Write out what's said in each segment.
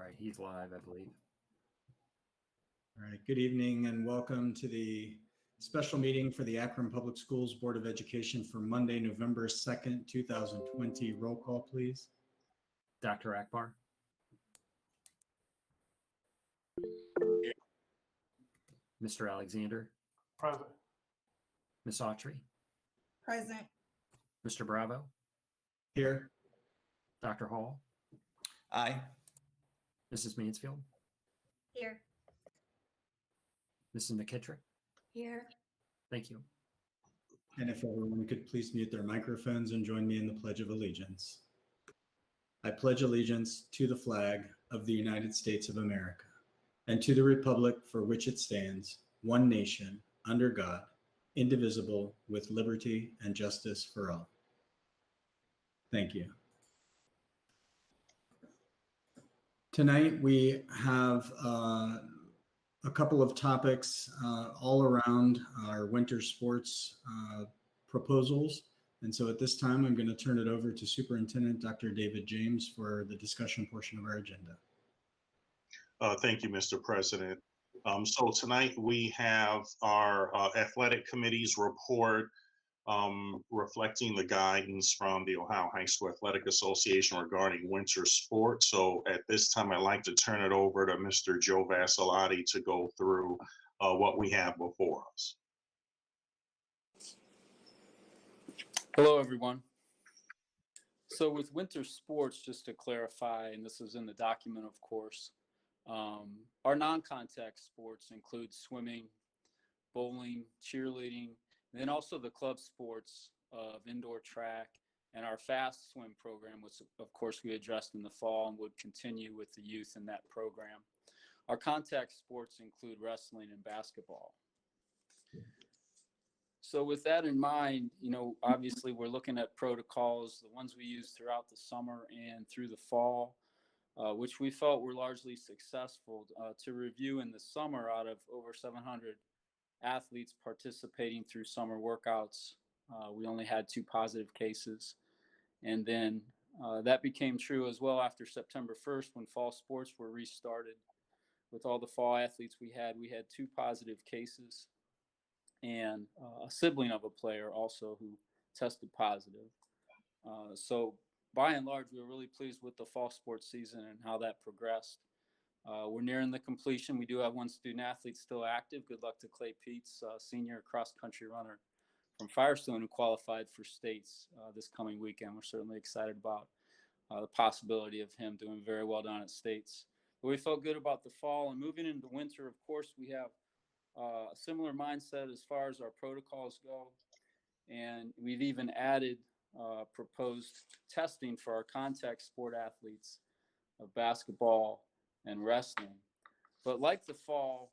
right, he's live, I believe. All right, good evening and welcome to the special meeting for the Akron Public Schools Board of Education for Monday, November 2nd, 2020. Roll call, please. Dr. Akbar. Mr. Alexander. Present. Ms. Autry. Present. Mr. Bravo. Here. Dr. Hall. Aye. Mrs. Mansfield. Here. Mrs. McKittrick. Here. Thank you. And if everyone could please mute their microphones and join me in the Pledge of Allegiance. I pledge allegiance to the flag of the United States of America and to the republic for which it stands, one nation, under God, indivisible, with liberty and justice for all. Thank you. Tonight we have a couple of topics all around our winter sports proposals. And so at this time, I'm going to turn it over to Superintendent Dr. David James for the discussion portion of our agenda. Thank you, Mr. President. So tonight we have our athletic committee's report reflecting the guidance from the Ohio High School Athletic Association regarding winter sports. So at this time, I'd like to turn it over to Mr. Joe Vassilotti to go through what we have before us. Hello, everyone. So with winter sports, just to clarify, and this is in the document, of course, our non-contact sports include swimming, bowling, cheerleading, and then also the club sports of indoor track and our fast swim program, which of course we addressed in the fall and would continue with the youth in that program. Our contact sports include wrestling and basketball. So with that in mind, obviously we're looking at protocols, the ones we use throughout the summer and through the fall, which we felt were largely successful. To review, in the summer, out of over 700 athletes participating through summer workouts, we only had 2 positive cases. And then that became true as well after September 1st when fall sports were restarted. With all the fall athletes we had 2 positive cases and a sibling of a player also who tested positive. So by and large, we were really pleased with the fall sports season and how that progressed. We're nearing the completion. We do have 1 student athlete still active. Good luck to Clay Peets, senior cross-country runner from Firestone, who qualified for states this coming weekend. We're certainly excited about the possibility of him doing very well down at states. But we felt good about the fall. And moving into winter, of course, we have a similar mindset as far as our protocols go. And we've even added proposed testing for our contact sport athletes of basketball and wrestling. But like the fall,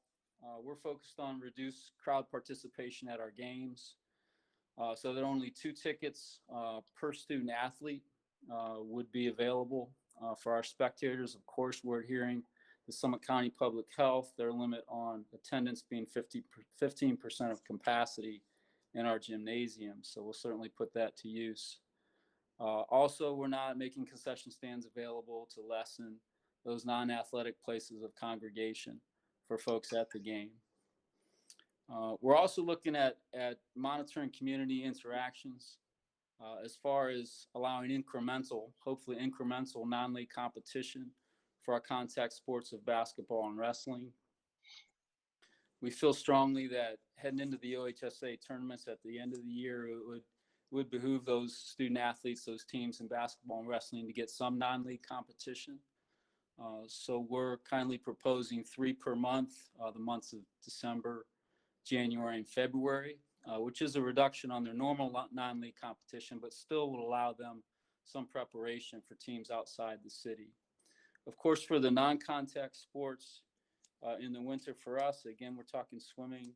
we're focused on reduced crowd participation at our games, so that only 2 tickets per student athlete would be available for our spectators. Of course, we're adhering to Summit County Public Health, their limit on attendance being 15% of capacity in our gymnasium. So we'll certainly put that to use. Also, we're not making concession stands available to lessen those non-athletic places of congregation for folks at the game. We're also looking at monitoring community interactions as far as allowing hopefully incremental non-league competition for our contact sports of basketball and wrestling. We feel strongly that heading into the OHSA tournaments at the end of the year, it would behoove those student athletes, those teams in basketball and wrestling, to get some non-league competition. So we're kindly proposing 3 per month, the months of December, January, and February, which is a reduction on their normal non-league competition, but still will allow them some preparation for teams outside the city. Of course, for the non-contact sports in the winter for us, again, we're talking swimming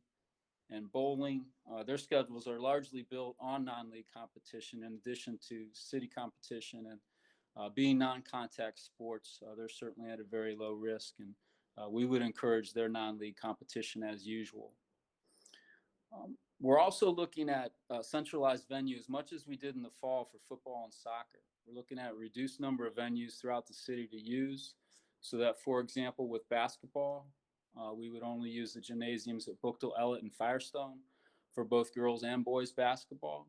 and bowling. Their schedules are largely built on non-league competition in addition to city competition, and being non-contact sports, they're certainly at a very low risk, and we would encourage their non-league competition as usual. We're also looking at centralized venues, much as we did in the fall for football and soccer. We're looking at a reduced number of venues throughout the city to use, So that, for example, with basketball, we would only use the gymnasiums at Bookdale, Ellett, and Firestone for both girls and boys basketball.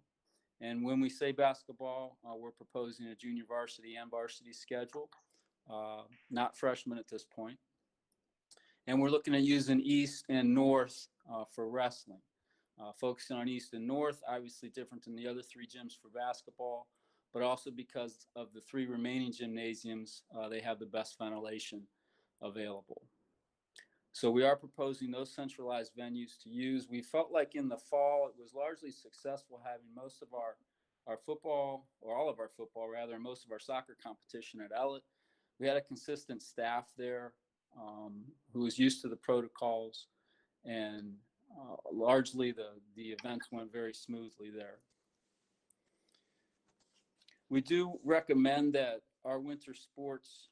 And when we say basketball, we're proposing a junior varsity and varsity schedule, not freshman at this point. And we're looking at using East and North for wrestling. Focusing on East and North, obviously different than the other 3 gyms for basketball, but also because of the 3 remaining gymnasiums, they have the best ventilation available. So we are proposing those centralized venues to use. We felt like in the fall, it was largely successful having most of our football, or all of our football rather, and most of our soccer competition at Ellett. We had a consistent staff there who was used to the protocols, and largely the events went very smoothly there. We do recommend that our winter sports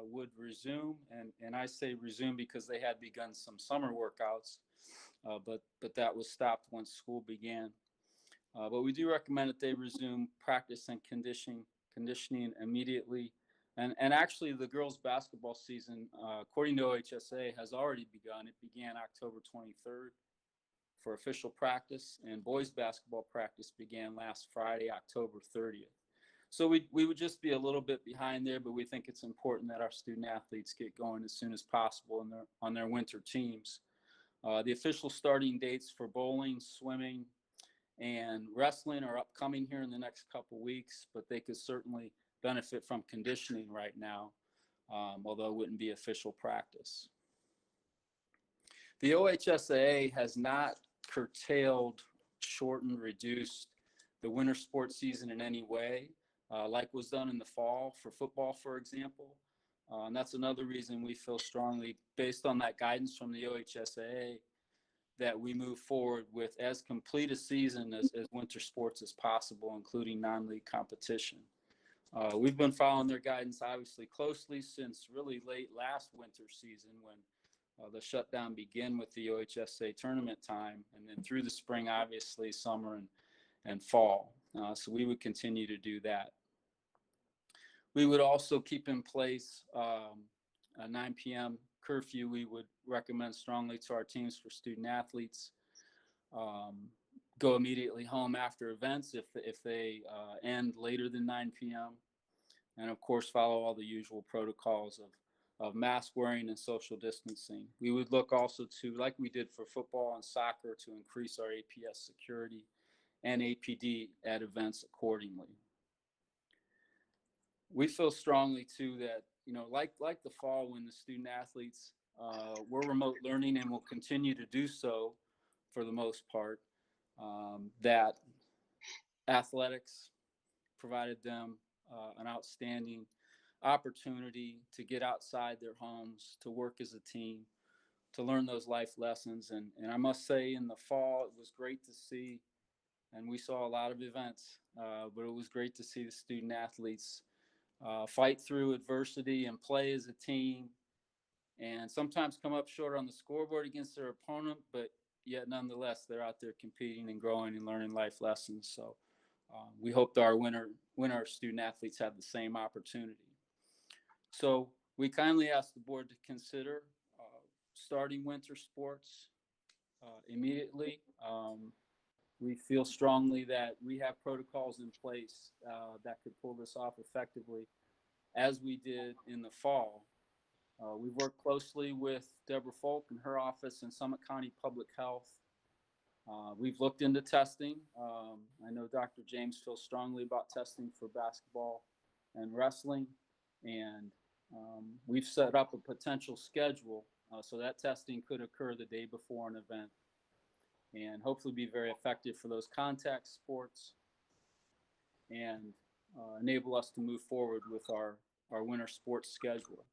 would resume, and I say resume because they had begun some summer workouts, but that was stopped once school began. But we do recommend that they resume practice and conditioning immediately. And actually, the girls' basketball season, according to OHSA, has already begun. It began October 23rd for official practice, and boys' basketball practice began last Friday, October 30th. So we would just be a little bit behind there, but we think it's important that our student athletes get going as soon as possible on their winter teams. The official starting dates for bowling, swimming, and wrestling are upcoming here in the next couple weeks, but they could certainly benefit from conditioning right now, although it wouldn't be official practice. The OHSAA has not curtailed, shortened, reduced the winter sports season in any way, like was done in the fall for football, for example. And that's another reason we feel strongly, based on that guidance from the OHSAA, that we move forward with as complete a season as winter sports as possible, including non-league competition. We've been following their guidance obviously closely since really late last winter season, when the shutdown began with the OHSAA tournament time, and then through the spring, obviously summer and fall. So we would continue to do that. We would also keep in place a 9 p.m. curfew. We would recommend strongly to our teams for student athletes. Go immediately home after events if they end later than 9 p.m. And of course, follow all the usual protocols of mask wearing and social distancing. We would look also to, like we did for football and soccer, to increase our APS security and APD at events accordingly. We feel strongly too that, like the fall, when the student athletes were remote learning and will continue to do so for the most part, that athletics provided them an outstanding opportunity to get outside their homes, to work as a team, to learn those life lessons. And I must say, in the fall, it was great to see, and we saw a lot of events, but it was great to see the student athletes fight through adversity and play as a team, and sometimes come up short on the scoreboard against their opponent, but yet nonetheless, they're out there competing and growing and learning life lessons. So we hope that our winter student athletes have the same opportunity. So we kindly ask the board to consider starting winter sports immediately. We feel strongly that we have protocols in place that could pull this off effectively, as we did in the fall. We've worked closely with Deborah Folk and her office and Summit County Public Health. We've looked into testing. I know Dr. James feels strongly about testing for basketball and wrestling, and we've set up a potential schedule so that testing could occur the day before an event, and hopefully be very effective for those contact sports, and enable us to move forward with our winter sports schedule.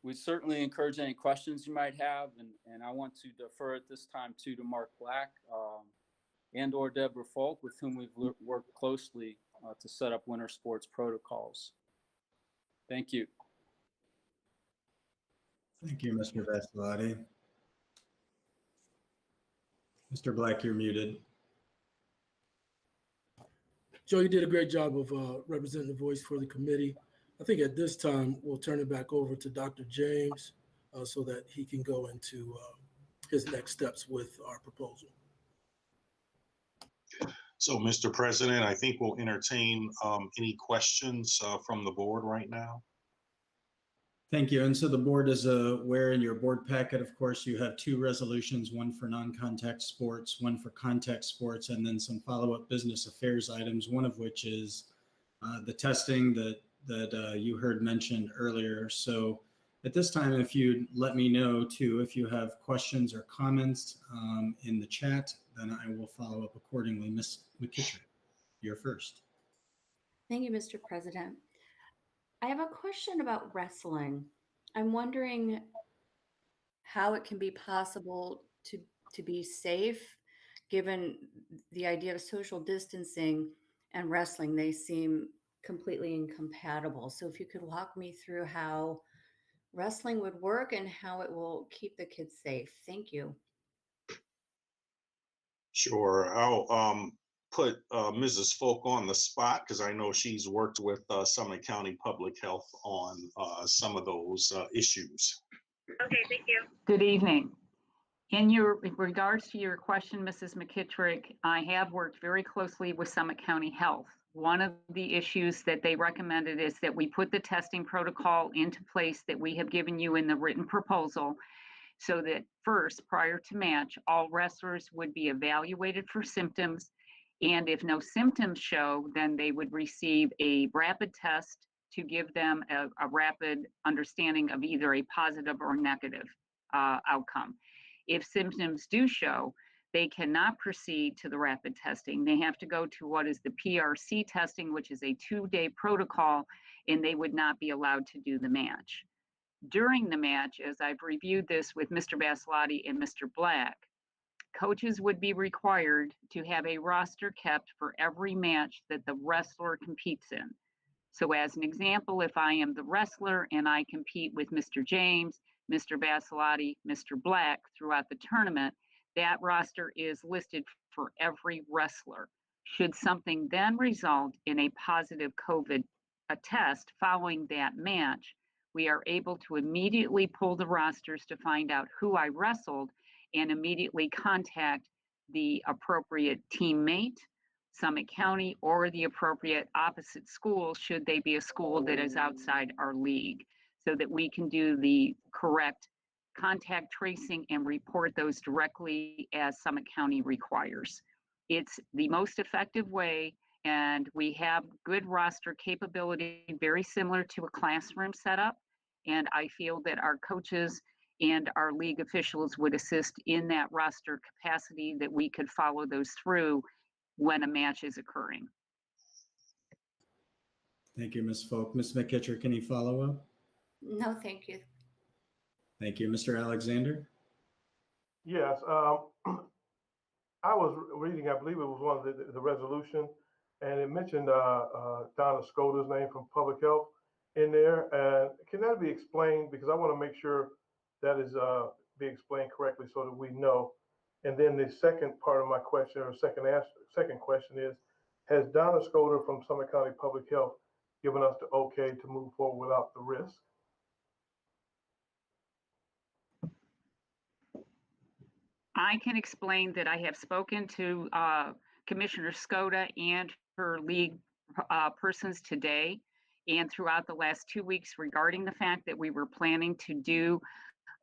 We'd certainly encourage any questions you might have, and I want to defer at this time to Mark Black and or Deborah Folk, with whom we've worked closely to set up winter sports protocols. Thank you. Thank you, Mr. Vasilati. Mr. Black, you're muted. Joe, you did a great job of representing the voice for the committee. I think at this time, we'll turn it back over to Dr. James so that he can go into his next steps with our proposal. So, Mr. President, I think we'll entertain any questions from the board right now. Thank you. And so the board is aware in your board packet, of course, you have two resolutions, one for non-contact sports, one for contact sports, and then some follow-up business affairs items, one of which is the testing that you heard mentioned earlier. So at this time, if you'd let me know too, if you have questions or comments in the chat, then I will follow up accordingly. Ms. McKittrick, you're first. Thank you, Mr. President. I have a question about wrestling. I'm wondering how it can be possible to be safe given the idea of social distancing and wrestling. They seem completely incompatible. So if you could walk me through how wrestling would work and how it will keep the kids safe. Thank you. Sure. I'll put Mrs. Folk on the spot because I know she's worked with Summit County Public Health on some of those issues. Okay, thank you. Good evening. In regards to your question, Mrs. McKittrick, I have worked very closely with Summit County Health. One of the issues that they recommended is that we put the testing protocol into place that we have given you in the written proposal, so that first, prior to match, all wrestlers would be evaluated for symptoms. And if no symptoms show, then they would receive a rapid test to give them a rapid understanding of either a positive or negative outcome. If symptoms do show, they cannot proceed to the rapid testing. They have to go to what is the PRC testing, which is a 2-day protocol, and they would not be allowed to do the match. During the match, as I've reviewed this with Mr. Basilotti and Mr. Black, coaches would be required to have a roster kept for every match that the wrestler competes in. So as an example, if I am the wrestler and I compete with Mr. James, Mr. Basilotti, Mr. Black throughout the tournament, that roster is listed for every wrestler. Should something then result in a positive COVID test following that match, we are able to immediately pull the rosters to find out who I wrestled and immediately contact the appropriate teammate, Summit County, or the appropriate opposite school, should they be a school that is outside our league, so that we can do the correct contact tracing and report those directly as Summit County requires. It's the most effective way, and we have good roster capability, very similar to a classroom setup. And I feel that our coaches and our league officials would assist in that roster capacity, that we could follow those through when a match is occurring. Thank you, Ms. Folk. Ms. McKittrick, any follow-up? No, thank you. Thank you. Mr. Alexander? Yes, I was reading, I believe it was one of the resolution, and it mentioned Donna Scota's name from Public Health in there. And can that be explained? Because I want to make sure that is be explained correctly so that we know. And then the second part of my question, or second question is, has Donna Scota from Summit County Public Health given us the okay to move forward without the risk? I can explain that I have spoken to Commissioner Scota and her league persons today and throughout the last 2 weeks regarding the fact that we were planning to do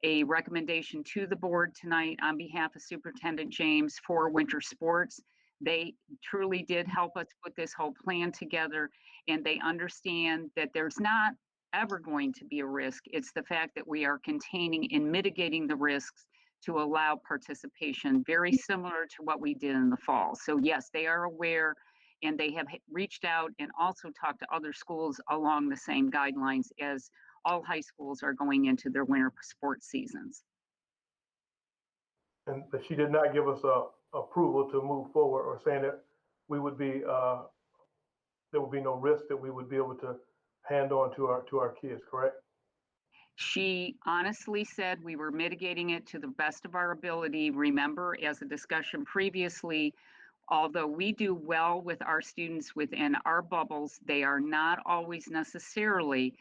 a recommendation to the board tonight on behalf of Superintendent James for winter sports. They truly did help us put this whole plan together, and they understand that there's not ever going to be a risk. It's the fact that we are containing and mitigating the risks to allow participation, very similar to what we did in the fall. So yes, they are aware, and they have reached out and also talked to other schools along the same guidelines as all high schools are going into their winter sports seasons. And but she did not give us approval to move forward, or saying that we would be there would be no risk, that we would be able to hand on to our kids, correct? She honestly said we were mitigating it to the best of our ability. Remember, as a discussion previously, Although we do well with our students within our bubbles, they are not always necessarily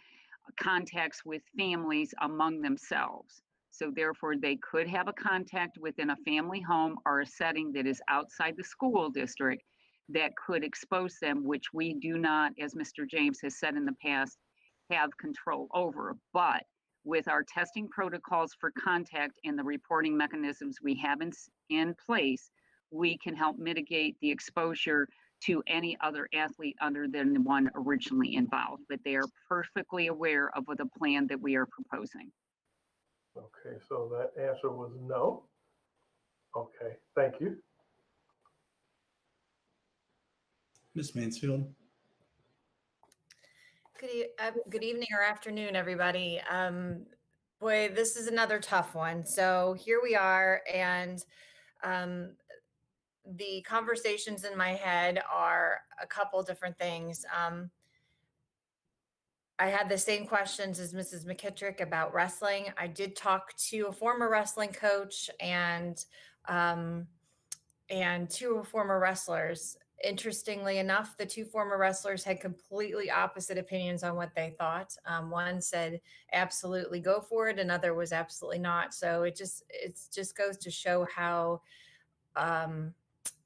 contacts with families among themselves. So therefore, they could have a contact within a family home or a setting that is outside the school district that could expose them, which we do not, as Mr. James has said in the past, have control over. But with our testing protocols for contact and the reporting mechanisms we have in place, we can help mitigate the exposure to any other athlete other than the one originally involved. But they are perfectly aware of the plan that we are proposing. Okay, so that answer was no. Okay, thank you. Ms. Mansfield? Good evening or afternoon, everybody. Boy, this is another tough one. So here we are, and the conversations in my head are a couple different things. I had the same questions as Mrs. McKittrick about wrestling. I did talk to a former wrestling coach and two former wrestlers. Interestingly enough, the two former wrestlers had completely opposite opinions on what they thought. One said absolutely go for it, another was absolutely not. So it just goes to show how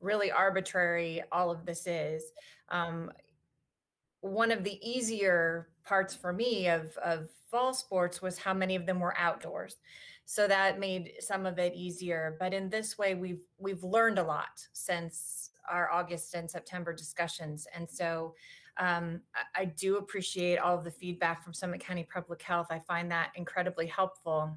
really arbitrary all of this is. One of the easier parts for me of fall sports was how many of them were outdoors. So that made some of it easier. But in this way, we've learned a lot since our August and September discussions. And so I do appreciate all of the feedback from Summit County Public Health. I find that incredibly helpful.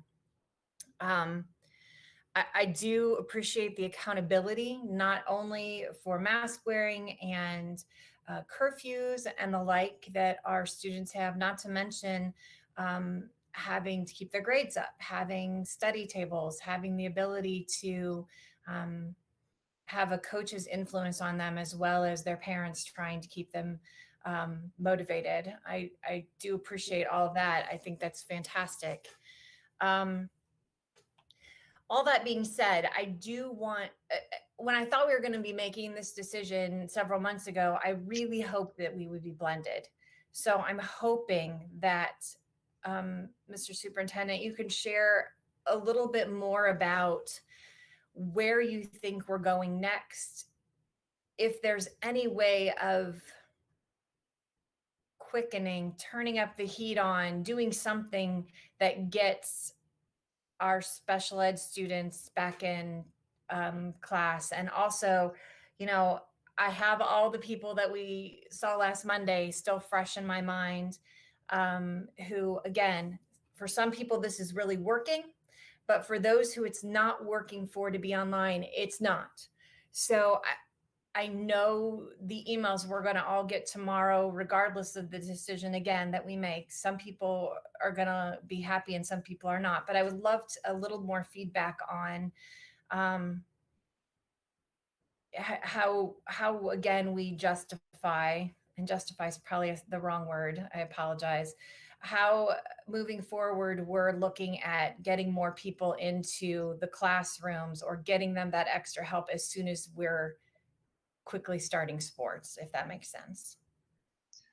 I do appreciate the accountability, not only for mask wearing and curfews and the like that our students have, not to mention having to keep their grades up, having study tables, having the ability to have a coach's influence on them, as well as their parents trying to keep them motivated. I do appreciate all of that. I think that's fantastic. All that being said, I do want, when I thought we were going to be making this decision several months ago, I really hoped that we would be blended. So I'm hoping that, Mr. Superintendent, you can share a little bit more about where you think we're going next, if there's any way of quickening, turning up the heat on, doing something that gets our special ed students back in class. And also, you know, I have all the people that we saw last Monday still fresh in my mind, who, again, for some people, this is really working, but for those who it's not working for to be online, it's not. So I know the emails we're going to all get tomorrow, regardless of the decision, again, that we make. Some people are going to be happy and some people are not. But I would love a little more feedback on how again, we justify, and justify is probably the wrong word. I apologize. How moving forward, we're looking at getting more people into the classrooms or getting them that extra help as soon as we're quickly starting sports, if that makes sense.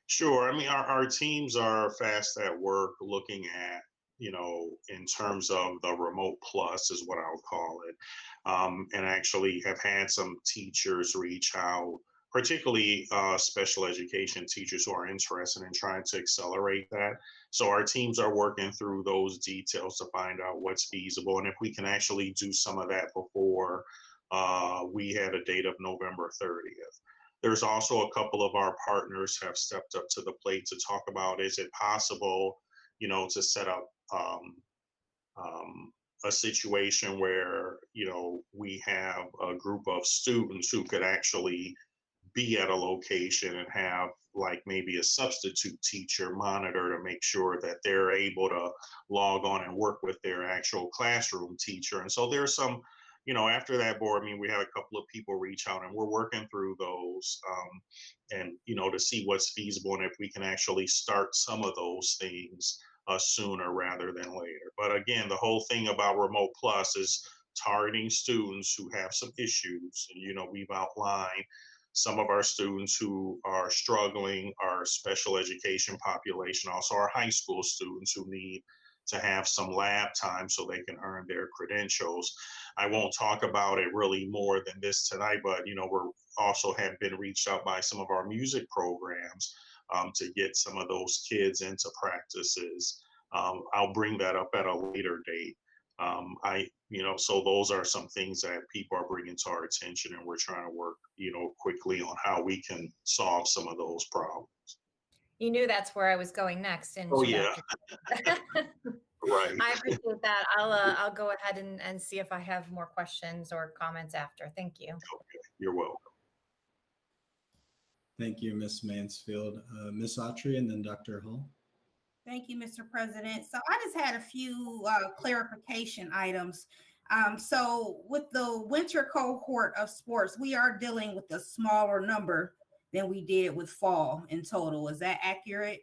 Sure. I mean, our teams are fast at work looking at, you know, in terms of the remote plus is what I'll call it. And actually have had some teachers reach out, particularly special education teachers who are interested in trying to accelerate that. So our teams are working through those details to find out what's feasible. And if we can actually do some of that before we had a date of November 30th. There's also a couple of our partners have stepped up to the plate to talk about, is it possible, you know, to set up a situation where, you know, we have a group of students who could actually be at a location and have like maybe a substitute teacher monitor to make sure that they're able to log on and work with their actual classroom teacher. And so there's some, you know, after that board meeting, we had a couple of people reach out and we're working through those and, you know, to see what's feasible and if we can actually start some of those things sooner rather than later. But again, the whole thing about Remote Plus is targeting students who have some issues. And, you know, we've outlined some of our students who are struggling, our special education population, also our high school students who need to have some lab time so they can earn their credentials. I won't talk about it really more than this tonight, but, you know, we're also have been reached out by some of our music programs to get some of those kids into practices. I'll bring that up at a later date. So those are some things that people are bringing to our attention, and we're trying to work, you know, quickly on how we can solve some of those problems. You knew that's where I was going next. And Oh yeah, right. I appreciate that. I'll go ahead and see if I have more questions or comments after. Thank you. Okay. You're welcome. Thank you, Ms. Mansfield. Ms. Autry and then Dr. Hall. Thank you, Mr. President. So I just had a few clarification items. So with the winter cohort of sports, we are dealing with a smaller number than we did with fall in total. Is that accurate?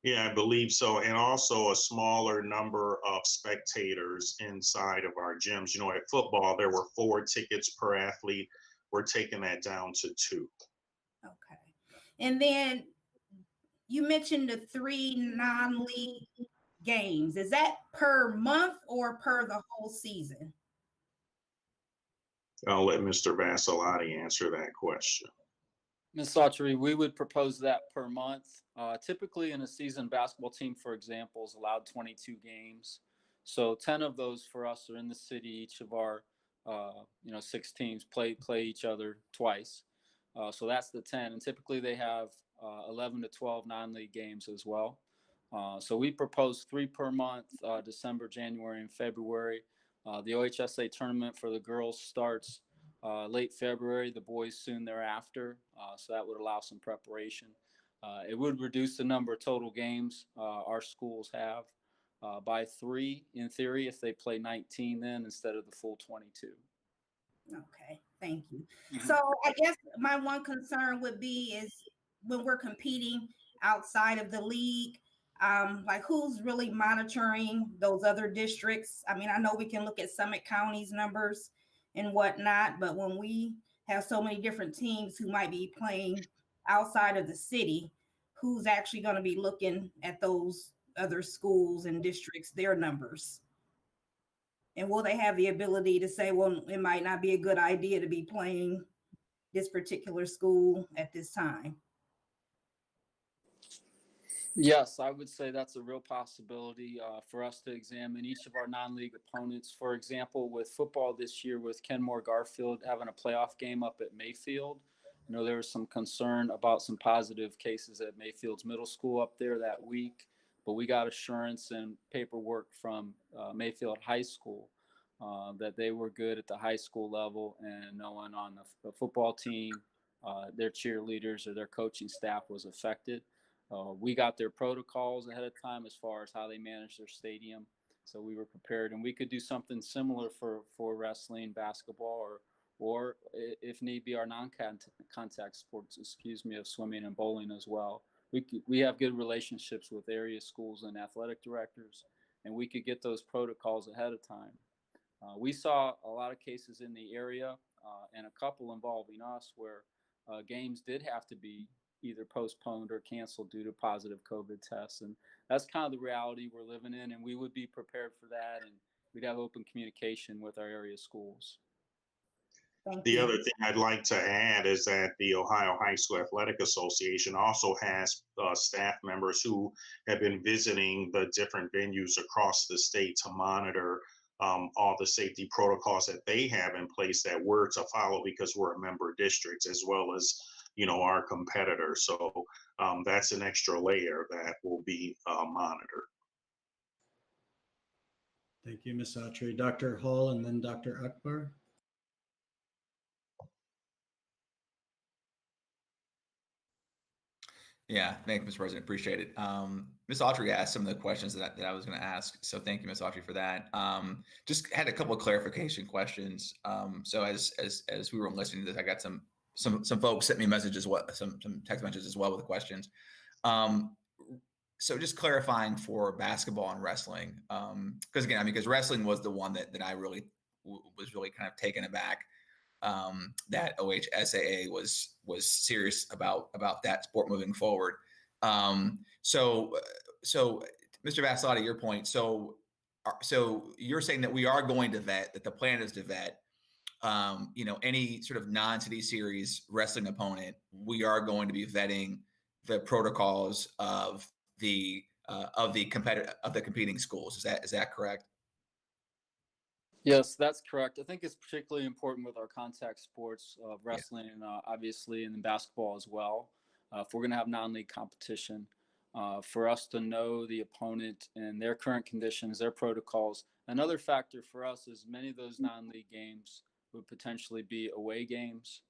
Yeah, I believe so. And also a smaller number of spectators inside of our gyms. You know, at football, there were 4 tickets per athlete. We're taking that down to 2. Okay. And then you mentioned the 3 non-league games. Is that per month or per the whole season? I'll let Mr. Vassalotti answer that question. Ms. Autry, we would propose that per month. Typically in a season, basketball team, for example, is allowed 22 games. So 10 of those for us are in the city. Each of our 6 teams play each other twice. So that's the 10. And typically they have 11 to 12 non-league games as well. So we propose 3 per month, December, January, and February. The OHSA tournament for the girls starts late February, the boys soon thereafter. So that would allow some preparation. It would reduce the number of total games our schools have by 3 in theory if they play 19 then instead of the full 22. Okay, thank you. So I guess my one concern would be is when we're competing outside of the league, like who's really monitoring those other districts? I mean, I know we can look at Summit County's numbers and whatnot, but when we have so many different teams who might be playing outside of the city, who's actually going to be looking at those other schools and districts, their numbers? And will they have the ability to say, well, it might not be a good idea to be playing this particular school at this time? Yes, I would say that's a real possibility for us to examine each of our non-league opponents. For example, with football this year, with Kenmore Garfield having a playoff game up at Mayfield, I know there was some concern about some positive cases at Mayfield's middle school up there that week, but we got assurance and paperwork from Mayfield High School that they were good at the high school level, and no one on the football team, their cheerleaders or their coaching staff was affected. We got their protocols ahead of time as far as how they manage their stadium. So we were prepared, and we could do something similar for wrestling, basketball, or if need be, our non-contact sports, of swimming and bowling as well. We have good relationships with area schools and athletic directors, and we could get those protocols ahead of time. We saw a lot of cases in the area and a couple involving us where games did have to be either postponed or canceled due to positive COVID tests. And that's kind of the reality we're living in. And we would be prepared for that. And we'd have open communication with our area schools. The other thing I'd like to add is that the Ohio High School Athletic Association also has staff members who have been visiting the different venues across the state to monitor all the safety protocols that they have in place that we're to follow because we're a member district, as well as our competitors. So that's an extra layer that will be monitored. Thank you, Ms. Autry. Dr. Hall and then Dr. Akbar. Yeah, thank you, Mr. President. Appreciate it. Ms. Autry asked some of the questions that I was going to ask. So thank you, Ms. Autry, for that. Just had a couple of clarification questions. So as we were listening to this, I got some folks sent me messages, some text messages as well with questions. So just clarifying for basketball and wrestling, because again, because wrestling was the one that I really was really kind of taken aback that OHSAA was serious about that sport moving forward. So Mr. Vassalotti, your point. So you're saying that we are going to vet, that the plan is to vet, any sort of non-city series wrestling opponent. We are going to be vetting the protocols of the competing schools. Is that correct? Yes, that's correct. I think it's particularly important with our contact sports, wrestling, and obviously, and then basketball as well. If we're going to have non-league competition, for us to know the opponent and their current conditions, their protocols. Another factor for us is many of those non-league games would potentially be away games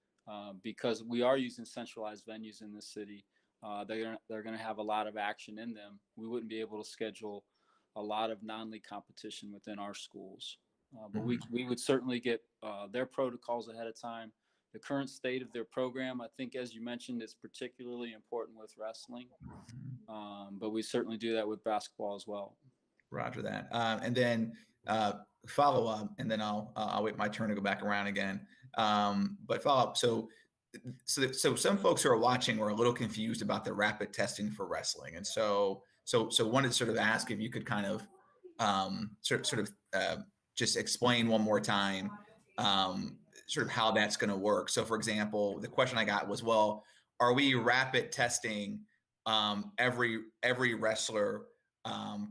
because we are using centralized venues in the city. They're going to have a lot of action in them. We wouldn't be able to schedule a lot of non-league competition within our schools. But we would certainly get their protocols ahead of time. The current state of their program, I think, as you mentioned, is particularly important with wrestling. But we certainly do that with basketball as well. Roger that. And then follow up, and then I'll wait my turn to go back around again. But follow up. So some folks who are watching were a little confused about the rapid testing for wrestling, and so wanted to sort of ask if you could kind of just explain one more time sort of how that's going to work. So, for example, the question I got was, well, are we rapid testing every wrestler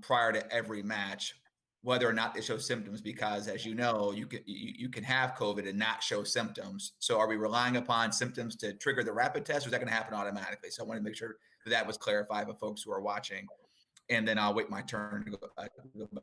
prior to every match, whether or not they show symptoms? Because, as you know, you can have COVID and not show symptoms. So, are we relying upon symptoms to trigger the rapid test, or is that going to happen automatically? So, I want to make sure that was clarified for folks who are watching, and then I'll wait my turn to go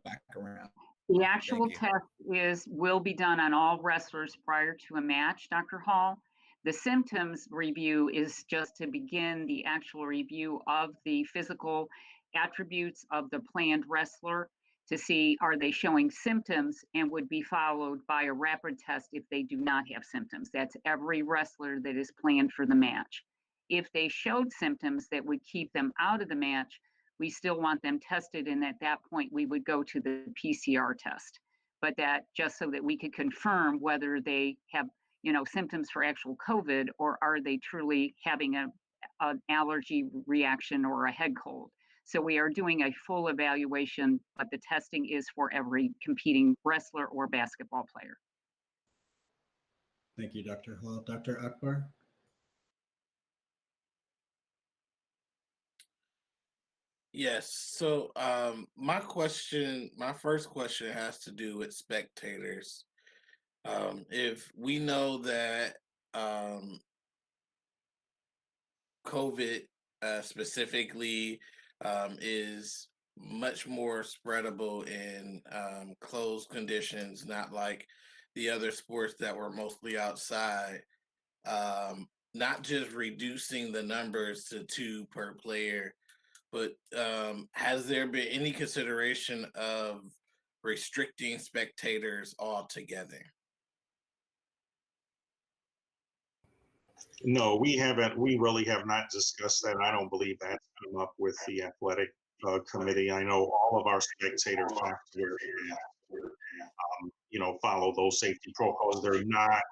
back around. The actual test will be done on all wrestlers prior to a match, Dr. Hall. The symptoms review is just to begin the actual review of the physical attributes of the planned wrestler to see are they showing symptoms, and would be followed by a rapid test if they do not have symptoms. That's every wrestler that is planned for the match. If they showed symptoms that would keep them out of the match, we still want them tested, and at that point we would go to the PCR test. But that just so that we could confirm whether they have symptoms for actual COVID, or are they truly having an allergy reaction or a head cold. So we are doing a full evaluation, but the testing is for every competing wrestler or basketball player. Thank you, Dr. Hall. Dr. Akbar? Yes. So my first question has to do with spectators. If we know that COVID specifically is much more spreadable in closed conditions, not like the other sports that were mostly outside, not just reducing the numbers to 2 per player, but has there been any consideration of restricting spectators altogether? No, we haven't. We really have not discussed that. I don't believe that's come up with the athletic committee. I know all of our spectators have to wear masks, follow those safety protocols. They're not,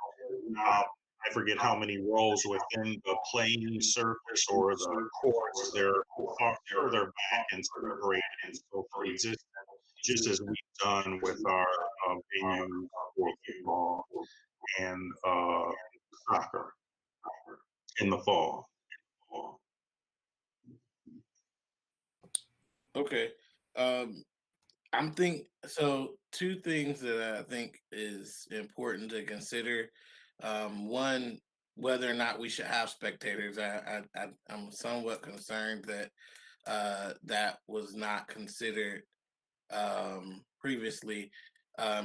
I forget how many rows within the playing surface or the courts, they're further back and separated and so forth, just as we've done with our venues for football and soccer in the fall. Okay. So 2 things that I think is important to consider. One, whether or not we should have spectators. I'm somewhat concerned that that was not considered previously.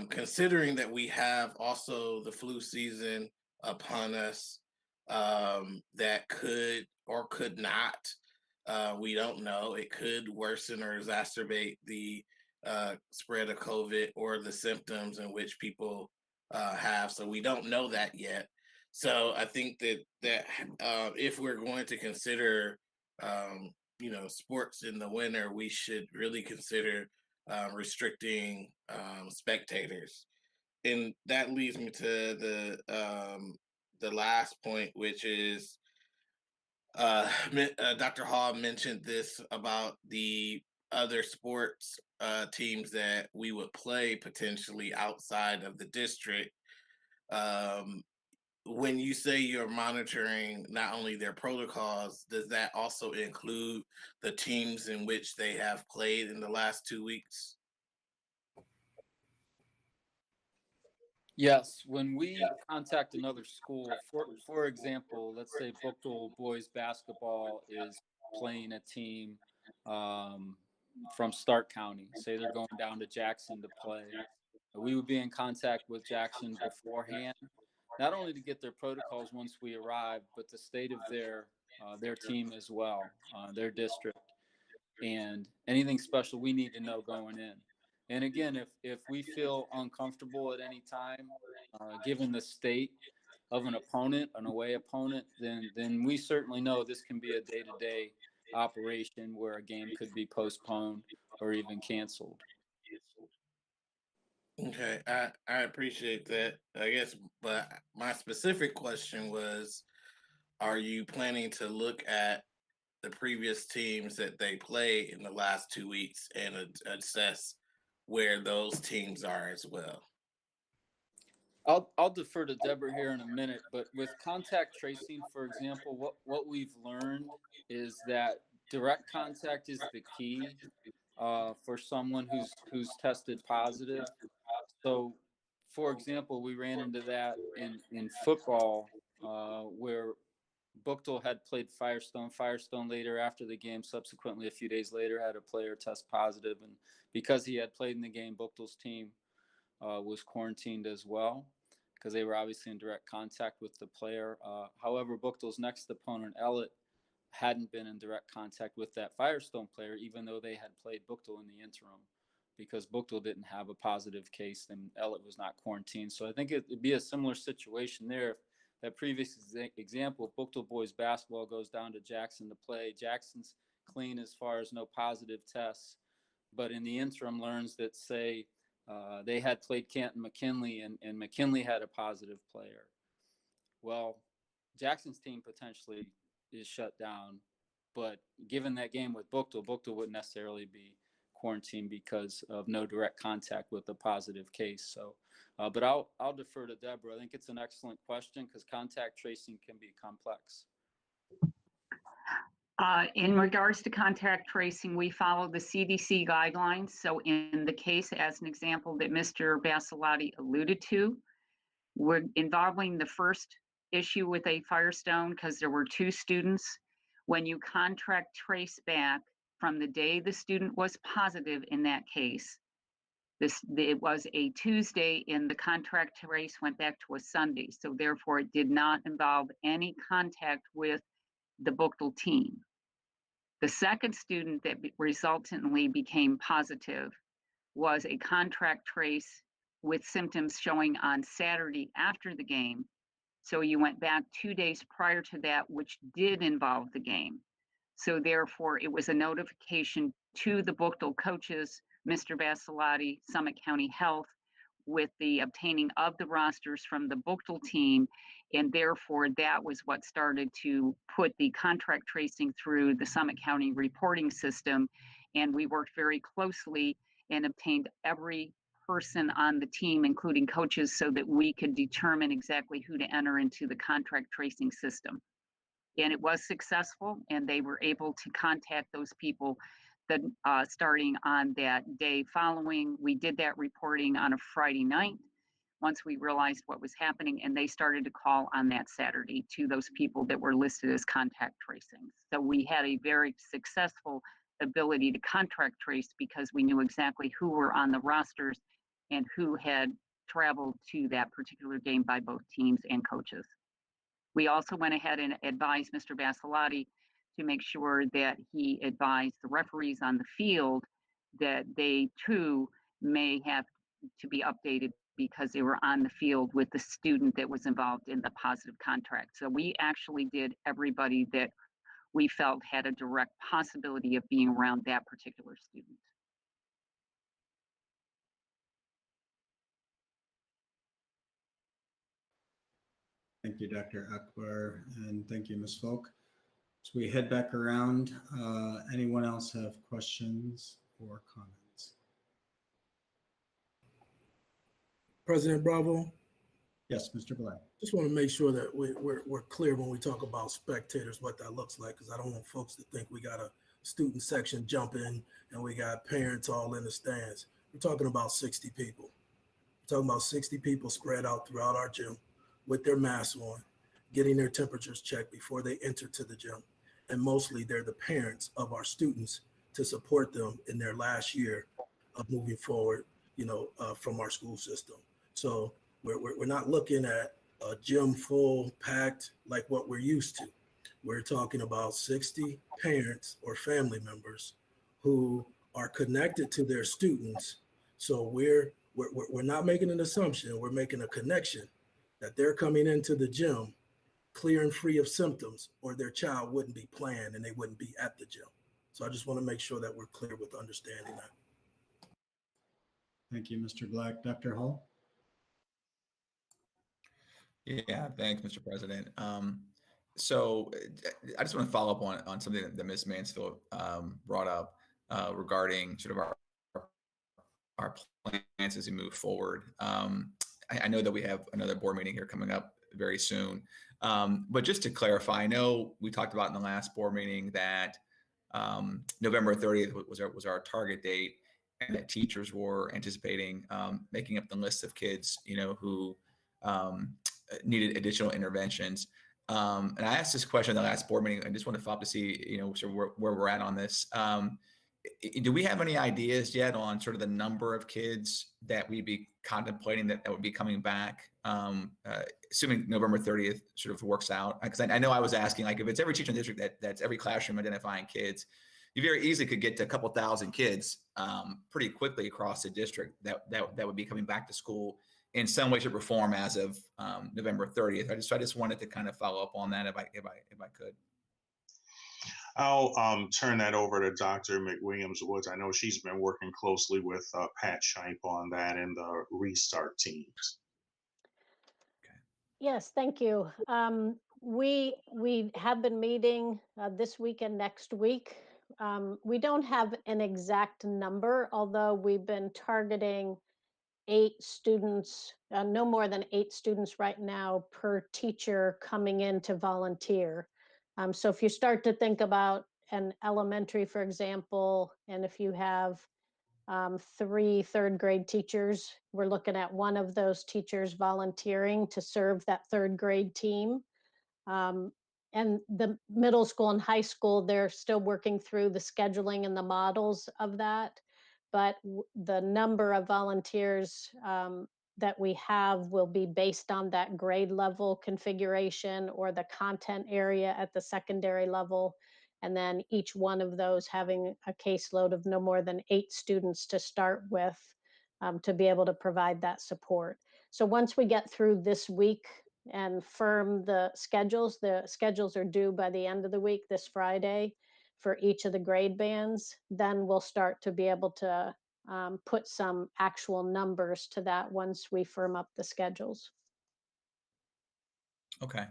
Considering that we have also the flu season upon us, that could or could not, we don't know, it could worsen or exacerbate the spread of COVID or the symptoms in which people have. So we don't know that yet. So I think that if we're going to consider sports in the winter, we should really consider restricting spectators. and that leads me to the last point, which is Dr. Hall mentioned this about the other sports teams that we would play potentially outside of the district. When you say you're monitoring not only their protocols, does that also include the teams in which they have played in the last 2 weeks? Yes, when we contact another school, for example, let's say Bookville boys basketball is playing a team from Stark County. Say they're going down to Jackson to play. We would be in contact with Jackson beforehand, not only to get their protocols once we arrive, but the state of their team as well, their district, and anything special we need to know going in. And again, if we feel uncomfortable at any time, given the state of an opponent, an away opponent, then we certainly know this can be a day-to-day operation where a game could be postponed or even canceled. Okay, I appreciate that. I guess, but my specific question was, are you planning to look at the previous teams that they played in the last 2 weeks and assess where those teams are as well? I'll defer to Deborah here in a minute, but with contact tracing, for example, what we've learned is that direct contact is the key for someone who's tested positive. So, for example, we ran into that in football where Bookville had played Firestone. Firestone later, after the game, subsequently a few days later, had a player test positive, and because he had played in the game, Bookville's team was quarantined as well because they were obviously in direct contact with the player. However, Bookville's next opponent, Ellet, hadn't been in direct contact with that Firestone player, even though they had played Bookville in the interim, because Bookville didn't have a positive case and Ellet was not quarantined. So I think it'd be a similar situation there. If that previous example, Bookville boys basketball goes down to Jackson to play. Jackson's clean as far as no positive tests, but in the interim learns that, say, they had played Canton McKinley and McKinley had a positive player. Well, Jackson's team potentially is shut down, but given that game with Bookville wouldn't necessarily be quarantined because of no direct contact with a positive case. So, but I'll defer to Deborah. I think it's an excellent question because contact tracing can be complex. In regards to contact tracing, we follow the CDC guidelines. So in the case, as an example that Mr. Basilati alluded to, we're involving the first issue with a Firestone because there were 2 students. When you contract trace back from the day the student was positive in that case, it was a Tuesday and the contract trace went back to a Sunday. So therefore it did not involve any contact with the Bookville team. The second student that resultantly became positive was a contract trace with symptoms showing on Saturday after the game. So you went back 2 days prior to that, which did involve the game. So therefore it was a notification to the Bookville coaches, Mr. Basilati, Summit County Health, with the obtaining of the rosters from the Bookville team. And therefore that was what started to put the contract tracing through the Summit County reporting system. And we worked very closely and obtained every person on the team, including coaches, so that we could determine exactly who to enter into the contract tracing system. And it was successful, and they were able to contact those people that starting on that day following. We did that reporting on a Friday night once we realized what was happening, and they started to call on that Saturday to those people that were listed as contact tracing. So we had a very successful ability to contract trace because we knew exactly who were on the rosters and who had traveled to that particular game by both teams and coaches. We also went ahead and advised Mr. Basilati to make sure that he advised the referees on the field that they too may have to be updated because they were on the field with the student that was involved in the positive contract. So we actually did everybody that we felt had a direct possibility of being around that particular student. Thank you, Dr. Akbar, and thank you, Ms. Folk. As we head back around, anyone else have questions or comments? President Bravo, Yes, Mr. Black. just want to make sure that we're clear when we talk about spectators, what that looks like, because I don't want folks to think we got a student section jumping and we got parents all in the stands. We're talking about 60 people. We're talking about 60 people spread out throughout our gym with their masks on, getting their temperatures checked before they enter to the gym. And mostly they're the parents of our students to support them in their last year of moving forward, from our school system. So we're not looking at a gym full packed like what we're used to. We're talking about 60 parents or family members who are connected to their students. So we're not making an assumption, we're making a connection that they're coming into the gym clear and free of symptoms, or their child wouldn't be playing and they wouldn't be at the gym. So I just want to make sure that we're clear with understanding that. Thank you, Mr. Black. Dr. Hall? Yeah, thanks, Mr. President. So I just want to follow up on something that Ms. Mansfield brought up regarding sort of our plans as we move forward. I know that we have another board meeting here coming up very soon. But just to clarify, I know we talked about in the last board meeting that November 30th was our target date, and that teachers were anticipating making up the list of kids, who needed additional interventions. And I asked this question in the last board meeting. I just want to follow up to see, sort of where we're at on this. Do we have any ideas yet on sort of the number of kids that we'd be contemplating that would be coming back, assuming November 30th sort of works out? Because I know I was asking, like, if it's every teacher in the district that's every classroom identifying kids, you very easily could get to a couple thousand kids pretty quickly across the district that would be coming back to school in some way, shape, or form as of November 30th. I just wanted to kind of follow up on that if I could. I'll turn that over to Dr. McWilliams-Woods. I know she's been working closely with Pat Shipe on that and the restart teams. Yes, thank you. We have been meeting this week and next week. We don't have an exact number, although we've been targeting 8 students, no more than 8 students right now per teacher coming in to volunteer. So if you start to think about an elementary, for example, and if you have 3 third grade teachers, we're looking at one of those teachers volunteering to serve that third grade team. And the middle school and high school, they're still working through the scheduling and the models of that. But the number of volunteers that we have will be based on that grade level configuration or the content area at the secondary level. And then each one of those having a caseload of no more than 8 students to start with to be able to provide that support. So once we get through this week and firm the schedules are due by the end of the week, this Friday, for each of the grade bands, then we'll start to be able to put some actual numbers to that once we firm up the schedules. Okay.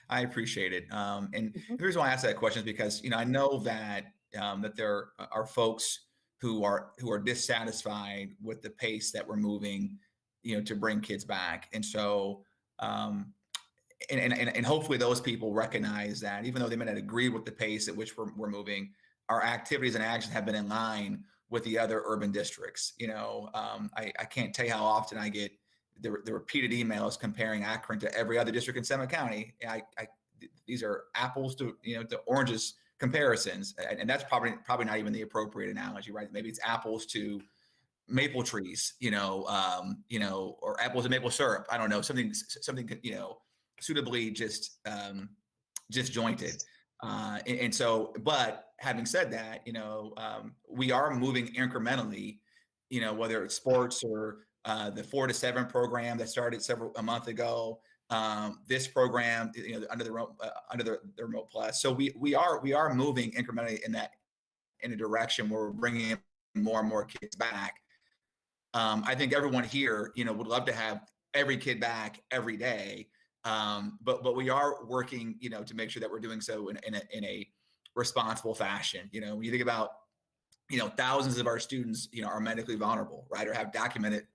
I appreciate it. And the reason why I asked that question is because, I know that that there are folks who are dissatisfied with the pace that we're moving, to bring kids back. And so, and hopefully those people recognize that even though they may not agree with the pace at which we're moving, our activities and actions have been in line with the other urban districts. I can't tell you how often I get the repeated emails comparing Akron to every other district in Summit County. These are apples to oranges comparisons, and that's probably not even the appropriate analogy, right? Maybe it's apples to maple trees, or apples to maple syrup. I don't know, something suitably just disjointed. And so, but having said that, we are moving incrementally, whether it's sports or the 4 to 7 program that started a month ago, this program, under the remote plus. So we are moving incrementally in a direction where we're bringing more and more kids back. I think everyone here, would love to have every kid back every day. But we are working, to make sure that we're doing so in a responsible fashion. When you think about, thousands of our students, are medically vulnerable, right, or have documented,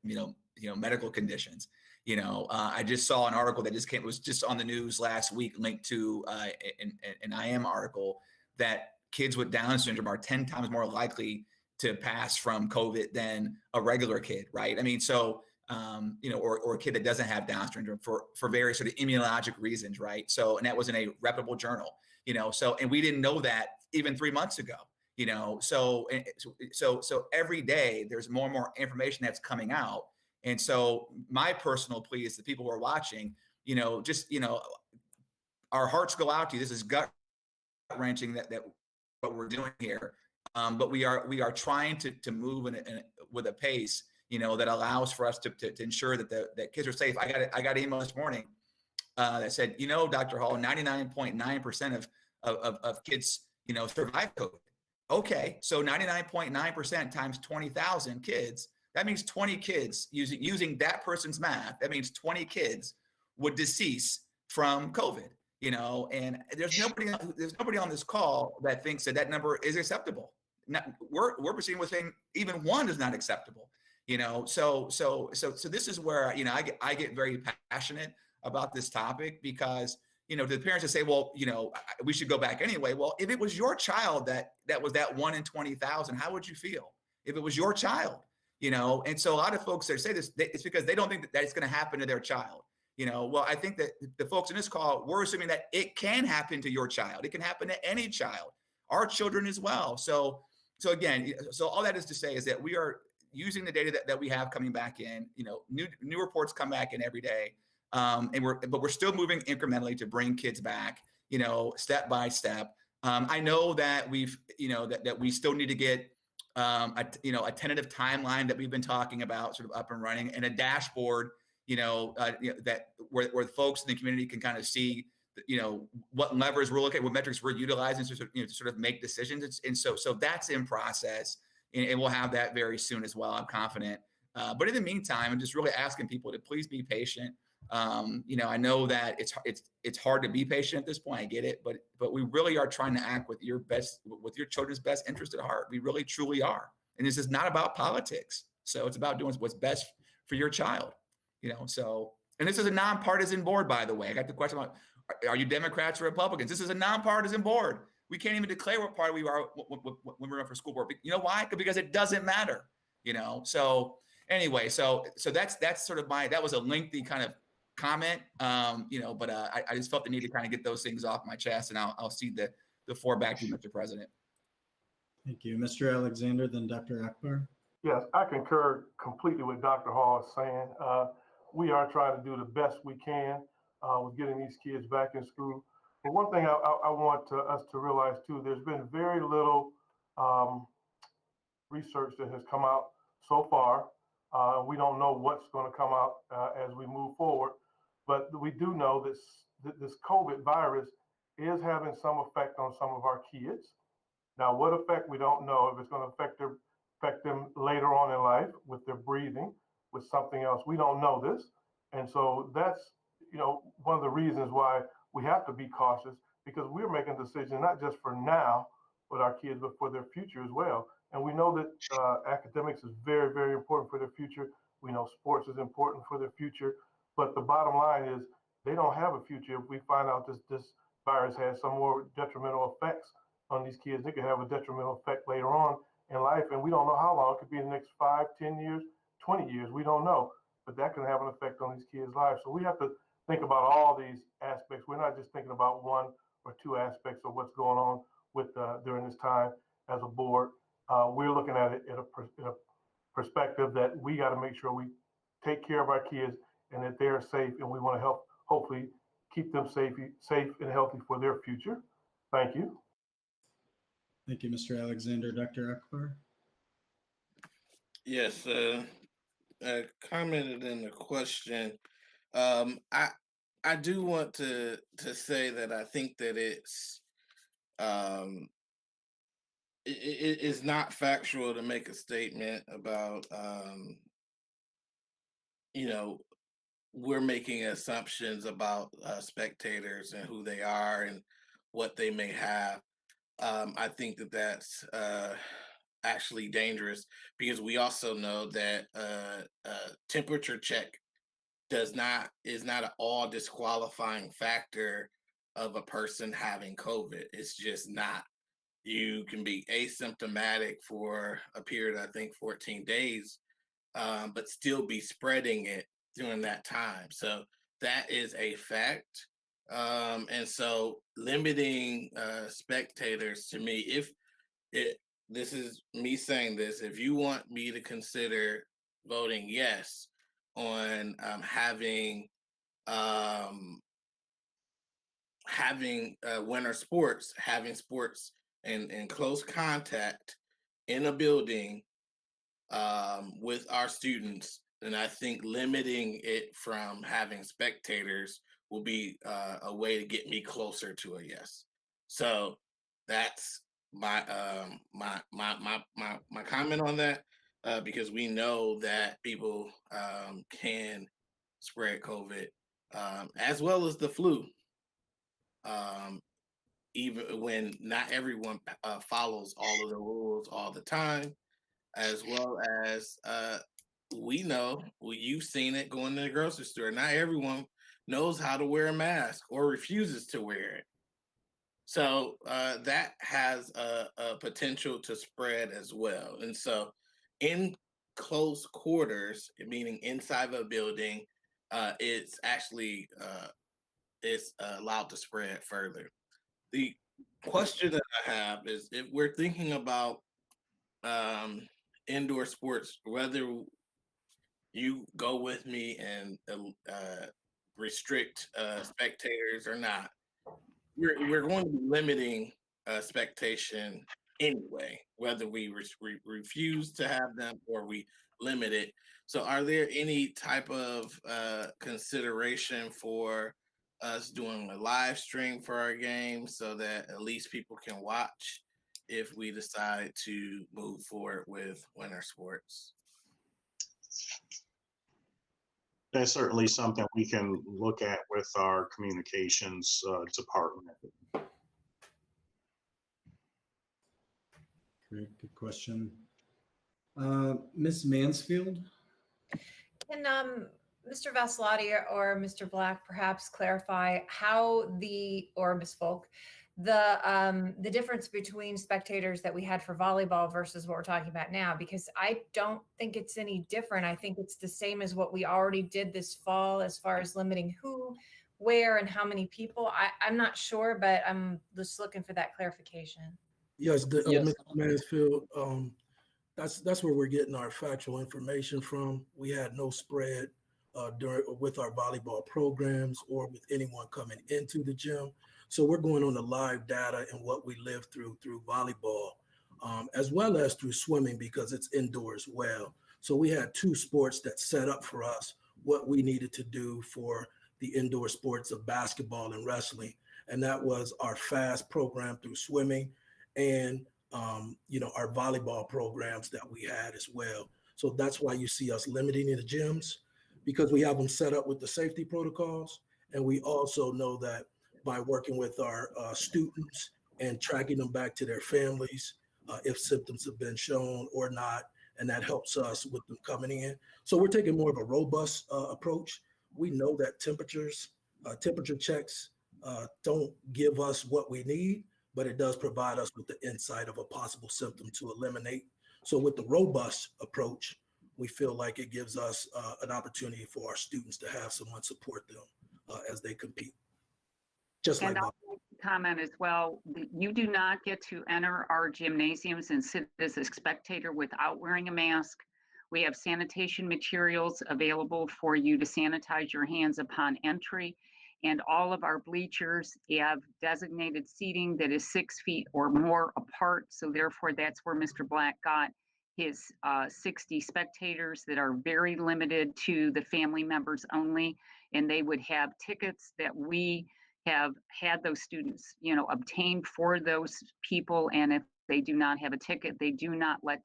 medical conditions. I just saw an article that was just on the news last week, linked to an IM article, that kids with Down syndrome are 10 times more likely to pass from COVID than a regular kid, right? I mean, so, or a kid that doesn't have Down syndrome for various sort of immunologic reasons, right? So, and that was in a reputable journal, and we didn't know that even 3 months ago, so every day there's more and more information that's coming out. And so my personal plea is to people who are watching, our hearts go out to you. This is gut wrenching that what we're doing here. But we are trying to move with a pace, that allows for us to ensure that kids are safe. I got an email this morning that said, Dr. Hall, 99.9% of kids, survive COVID. Okay, so 99.9% times 20,000 kids. That means 20 kids, using that person's math, that means 20 kids would decease from COVID, and there's nobody on this call that thinks that number is acceptable. We're proceeding with saying even one is not acceptable, so this is where, I get very passionate about this topic, because, to the parents that say, well, we should go back anyway. Well, if it was your child that was that 1 in 20,000, how would you feel if it was your child? And so a lot of folks that say this, it's because they don't think that it's going to happen to their child. Well, I think that the folks in this call, we're assuming that it can happen to your child. It can happen to any child, our children as well. So again, all that is to say is that we are using the data that we have coming back in. New reports come back in every day, but we're still moving incrementally to bring kids back, step by step. I know that that we still need to get a tentative timeline that we've been talking about sort of up and running, and a dashboard, that where folks in the community can kind of see, what levers we're looking at, what metrics we're utilizing to sort of make decisions. And so that's in process, and we'll have that very soon as well, I'm confident. But in the meantime, I'm just really asking people to please be patient. I know that it's hard to be patient at this point. I get it, but we really are trying to act with your children's best interest at heart. We really truly are. And this is not about politics. So it's about doing what's best for your child, so, and this is a nonpartisan board, by the way. I got the question about, are you Democrats or Republicans? This is a nonpartisan board. We can't even declare what party we are when we're up for school board. You know why? Because it doesn't matter, so anyway, so that's sort of that was a lengthy kind of comment, but I just felt the need to kind of get those things off my chest, and I'll cede the floor back to you, Mr. President. Thank you. Mr. Alexander, then Dr. Akbar. Yes, I concur completely with Dr. Hall is saying. We are trying to do the best we can with getting these kids back in school. But one thing I want us to realize too, there's been very little research that has come out so far. We don't know what's going to come out as we move forward, but we do know this COVID virus is having some effect on some of our kids. Now, what effect, we don't know. If it's going to affect them later on in life with their breathing, with something else, we don't know this. And so that's, one of the reasons why we have to be cautious, because we're making decisions not just for now with our kids, but for their future as well. And we know that academics is very, very important for their future. We know sports is important for their future. But the bottom line is they don't have a future if we find out this virus has some more detrimental effects on these kids. It could have a detrimental effect later on in life, and we don't know how long. It could be in the next 5, 10 years, 20 years. We don't know. But that can have an effect on these kids' lives. So we have to think about all these aspects. We're not just thinking about one or two aspects of what's going on with during this time as a board. We're looking at it in a perspective that we got to make sure we take care of our kids and that they're safe, and we want to help hopefully keep them safe and healthy for their future. Thank you. Thank you, Mr. Alexander. Dr. Akbar? Yes, I commented in the question. I do want to say that I think that it is not factual to make a statement about we're making assumptions about spectators and who they are and what they may have. I think that that's actually dangerous because we also know that temperature check is not an all disqualifying factor of a person having COVID. It's just not. You can be asymptomatic for a period, I think 14 days, but still be spreading it during that time. So that is a fact. And so limiting spectators, to me, if this is me saying this, if you want me to consider voting yes on having winter sports, having sports in close contact in a building with our students, then I think limiting it from having spectators will be a way to get me closer to a yes. So that's my my comment on that, because we know that people can spread COVID as well as the flu, even when not everyone follows all of the rules all the time, as well as we know, you've seen it going to the grocery store. Not everyone knows how to wear a mask or refuses to wear it. So that has a potential to spread as well. And so in close quarters, meaning inside of a building, it's actually it's allowed to spread further. The question that I have is, if we're thinking about indoor sports, whether you go with me and restrict spectators or not, we're going to be limiting spectation anyway, whether we refuse to have them or we limit it. So are there any type of consideration for us doing a live stream for our game so that at least people can watch if we decide to move forward with winter sports? That's certainly something we can look at with our communications department. Great, good question. Ms. Mansfield? Can Mr. Vasilati or Mr. Black perhaps clarify how or Ms. Folk, the difference between spectators that we had for volleyball versus what we're talking about now? Because I don't think it's any different. I think it's the same as what we already did this fall as far as limiting who, where, and how many people. I'm not sure, but I'm just looking for that clarification. Yes, Yes. Mr. Mansfield, that's where we're getting our factual information from. We had no spread with our volleyball programs or with anyone coming into the gym. So we're going on the live data and what we lived through volleyball, as well as through swimming, because it's indoor as well. So we had two sports that set up for us what we needed to do for the indoor sports of basketball and wrestling. And that was our fast program through swimming and our volleyball programs that we had as well. So that's why you see us limiting the gyms, because we have them set up with the safety protocols. And we also know that by working with our students and tracking them back to their families, if symptoms have been shown or not, and that helps us with them coming in. So we're taking more of a robust approach. We know that temperature checks don't give us what we need, but it does provide us with the insight of a possible symptom to eliminate. So with the robust approach, we feel like it gives us an opportunity for our students to have someone support them as they compete. Just And like I'll make a comment as well. You do not get to enter our gymnasiums and sit as a spectator without wearing a mask. We have sanitation materials available for you to sanitize your hands upon entry. And all of our bleachers have designated seating that is 6 feet or more apart. So therefore, that's where Mr. Black got his 60 spectators that are very limited to the family members only. And they would have tickets that we have had those students, obtained for those people. And if they do not have a ticket, they do not let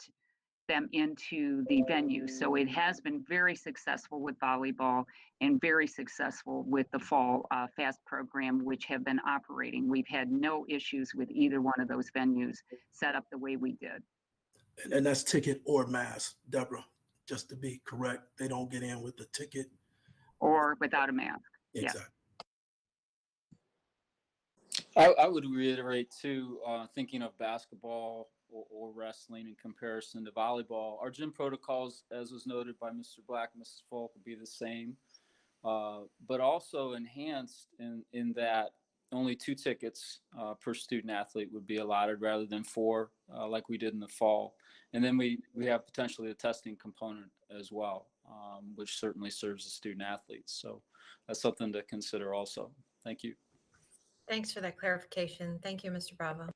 them into the venue. So it has been very successful with volleyball and very successful with the fall FAST program, which have been operating. We've had no issues with either one of those venues set up the way we did. And that's ticket or mask, Deborah, just to be correct. They don't get in with the ticket. Or without a mask. Exactly. I would reiterate too, thinking of basketball or wrestling in comparison to volleyball, our gym protocols, as was noted by Mr. Black and Mrs. Falk, will be the same, but also enhanced in that only 2 tickets per student athlete would be allotted rather than 4 like we did in the fall. And then we have potentially a testing component as well, which certainly serves the student athletes. So that's something to consider also. Thank you. Thanks for that clarification. Thank you, Mr. Bravo.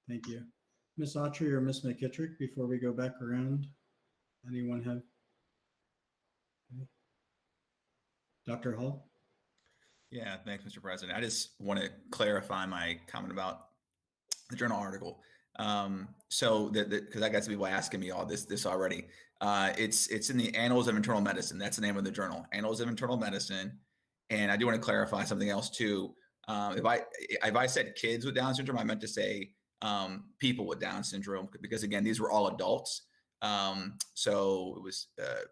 Thank you. Ms. Autry or Ms. McKittrick, before we go back around, anyone have? Okay. Dr. Hall? Yeah, thanks, Mr. President. I just want to clarify my comment about the journal article. So because I got some people asking me all this already. It's in the Annals of Internal Medicine. That's the name of the journal, Annals of Internal Medicine. And I do want to clarify something else too. If I said kids with Down syndrome, I meant to say people with Down syndrome, because again, these were all adults. So it was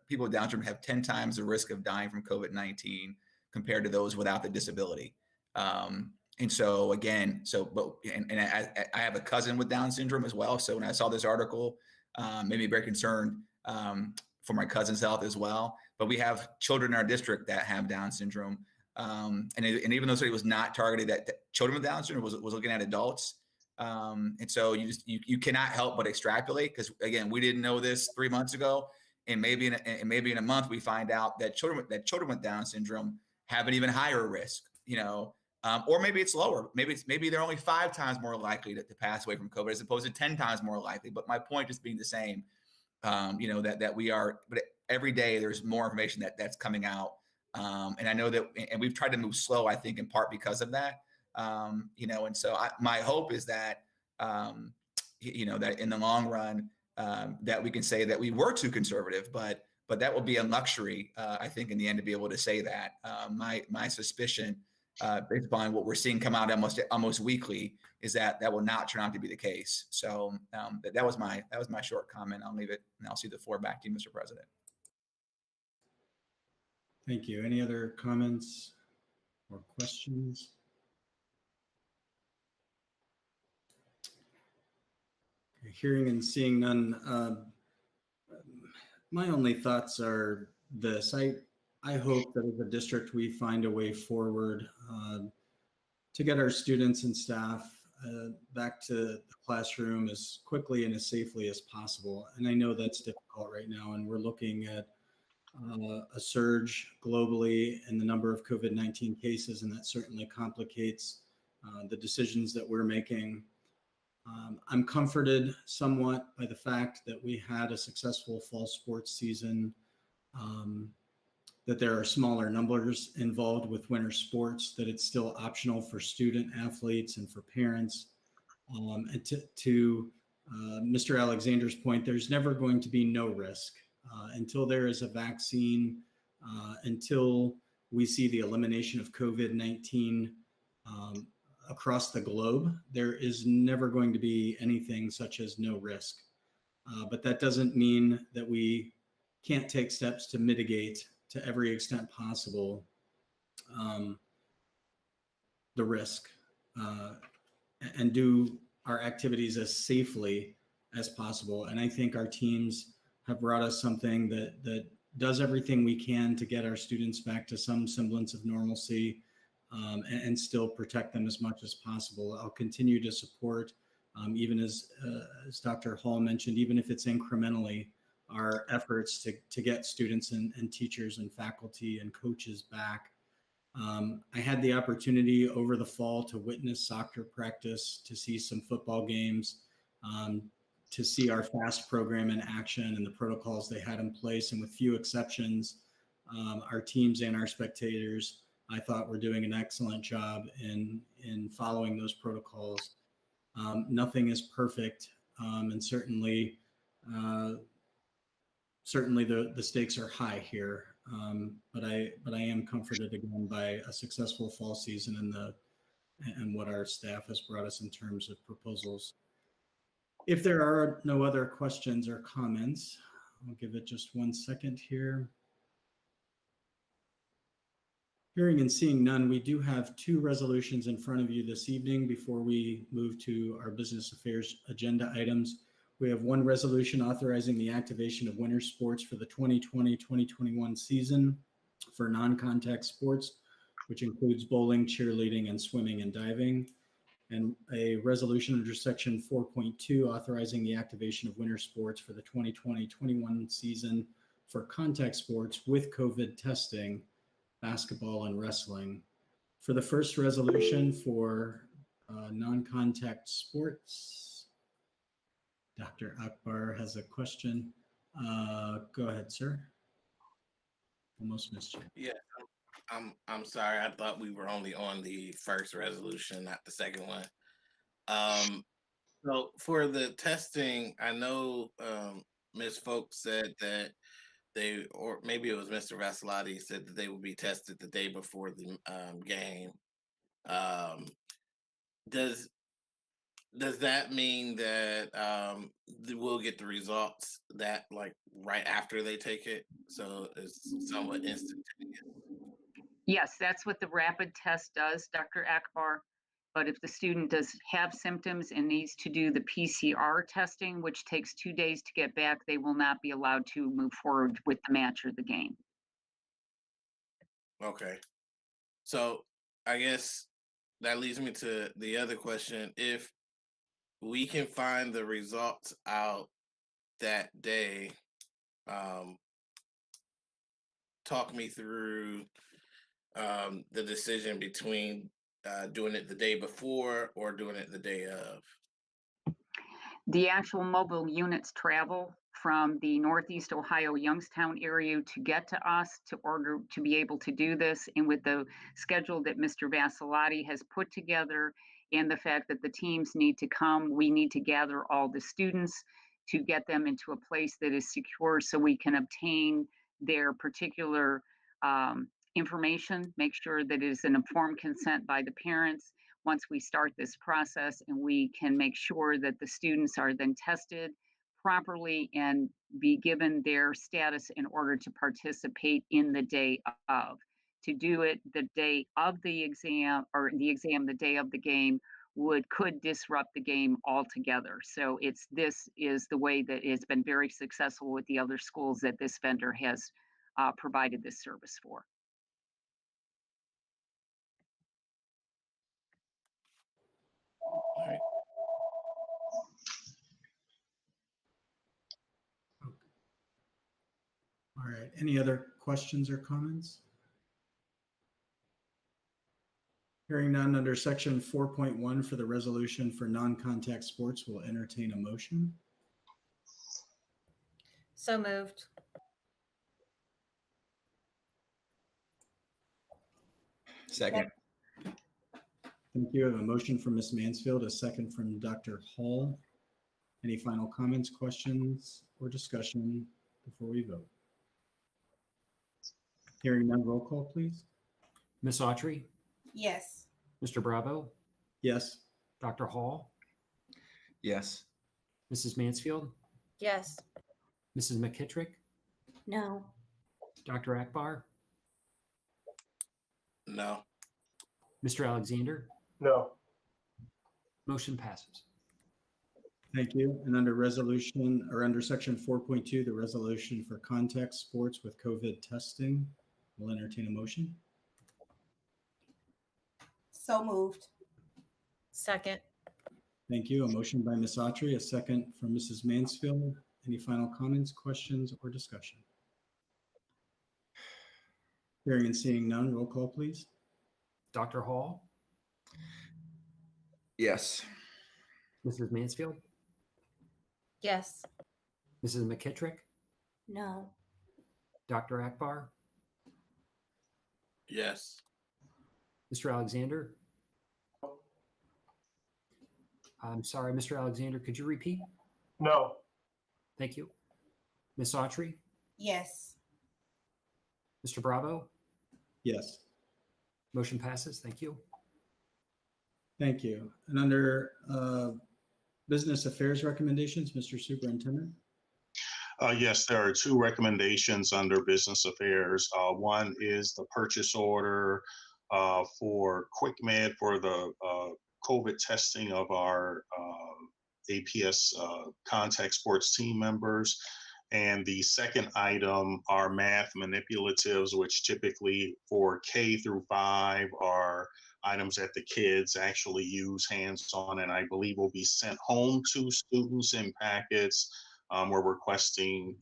people with Down syndrome have 10 times the risk of dying from COVID-19 compared to those without the disability. And so again, I have a cousin with Down syndrome as well. So when I saw this article, made me very concerned for my cousin's health as well. But we have children in our district that have Down syndrome. And even though it was not targeted at children with Down syndrome, was looking at adults. And so you cannot help but extrapolate, because again, we didn't know this 3 months ago, and maybe in a month we find out that children with Down syndrome have an even higher risk, or maybe it's lower. Maybe they're only 5 times more likely to pass away from COVID as opposed to 10 times more likely. But my point just being the same, that we are. But every day there's more information that's coming out. And I know that, and we've tried to move slow, I think, in part because of that, and so my hope is that, that in the long run, that we can say that we were too conservative, but that will be a luxury, I think, in the end, to be able to say that. My suspicion, based upon what we're seeing come out almost weekly, is that will not turn out to be the case. So that was my short comment. I'll leave it, and I'll see the floor back to you, Mr. President. Thank you. Any other comments or questions? Okay, hearing and seeing none. My only thoughts are this. I hope that as a district we find a way forward to get our students and staff back to the classroom as quickly and as safely as possible. And I know that's difficult right now, and we're looking at a surge globally in the number of COVID-19 cases, and that certainly complicates the decisions that we're making. I'm comforted somewhat by the fact that we had a successful fall sports season, that there are smaller numbers involved with winter sports, that it's still optional for student athletes and for parents. And to Mr. Alexander's point, there's never going to be no risk. Until there is a vaccine, until we see the elimination of COVID-19 across the globe, there is never going to be anything such as no risk. But that doesn't mean that we can't take steps to mitigate to every extent possible the risk and do our activities as safely as possible. And I think our teams have brought us something that does everything we can to get our students back to some semblance of normalcy, and still protect them as much as possible. I'll continue to support, even as Dr. Hall mentioned, even if it's incrementally, our efforts to get students and teachers and faculty and coaches back. I had the opportunity over the fall to witness soccer practice, to see some football games, to see our FAST program in action and the protocols they had in place. And with few exceptions, our teams and our spectators, I thought, were doing an excellent job in following those protocols. Nothing is perfect. And certainly Certainly the stakes are high here, but I am comforted again by a successful fall season and what our staff has brought us in terms of proposals. If there are no other questions or comments, I'll give it just 1 second here. Hearing and seeing none, we do have 2 resolutions in front of you this evening before we move to our business affairs agenda items. We have 1 resolution authorizing the activation of winter sports for the 2020-2021 season for non-contact sports, which includes bowling, cheerleading, and swimming and diving. And a resolution under section 4.2 authorizing the activation of winter sports for the 2020-21 season for contact sports with COVID testing, basketball and wrestling. For the first resolution for non-contact sports, Dr. Akbar has a question. Go ahead, sir. Almost missed you. Yeah, I'm sorry. I thought we were only on the first resolution, not the second one. So for the testing, I know Ms. Folk said that they, or maybe it was Mr. Vasilati, said that they would be tested the day before the game. Does that mean that we'll get the results that like right after they take it? So it's somewhat instantaneous. Yes, that's what the rapid test does, Dr. Akbar. But if the student does have symptoms and needs to do the PCR testing, which takes 2 days to get back, they will not be allowed to move forward with the match or the game. Okay. So I guess that leads me to the other question. If we can find the results out that day, talk me through the decision between doing it the day before or doing it the day of. The actual mobile units travel from the Northeast Ohio Youngstown area to get to us to order to be able to do this. And with the schedule that Mr. Vasilati has put together and the fact that the teams need to come, we need to gather all the students to get them into a place that is secure so we can obtain their particular information, make sure that it is an informed consent by the parents once we start this process, and we can make sure that the students are then tested properly and be given their status in order to participate in the day of. To do it the day of the exam or the exam the day of the game could disrupt the game altogether. So this is the way that it's been very successful with the other schools that this vendor has provided this service for. All right. All right. Any other questions or comments? Hearing none, under section 4.1 for the resolution for non-contact sports, we'll entertain a motion. So moved. Second. Thank you. I have a motion from Ms. Mansfield, a second from Dr. Hall. Any final comments, questions, or discussion before we vote? Hearing none, roll call, please. Ms. Autry, Yes. Mr. Bravo, Yes. Dr. Hall, Yes. Mrs. Mansfield, Yes. Mrs. McKittrick, No. Dr. Akbar, No. Mr. Alexander. No. Motion passes. Thank you. And under resolution or under section 4.2, the resolution for contact sports with COVID testing, we'll entertain a motion. So moved. Second. Thank you. A motion by Ms. Autry, a second from Mrs. Mansfield. Any final comments, questions, or discussion? Hearing and seeing none, roll call, please. Dr. Hall, Yes. Mrs. Mansfield, Yes. Mrs. McKittrick, No. Dr. Akbar, Yes. Mr. Alexander. I'm sorry, Mr. Alexander, could you repeat? No. Thank you. Ms. Autry, Yes. Mr. Bravo, Yes. motion passes. Thank you. Thank you. And under business affairs recommendations, Mr. Superintendent? Yes, there are two recommendations under business affairs. One is the purchase order for QuickMed for the COVID testing of our APS contact sports team members. And the second item are math manipulatives, which typically for K through 5 are items that the kids actually use hands-on, and I believe will be sent home to students in packets. We're requesting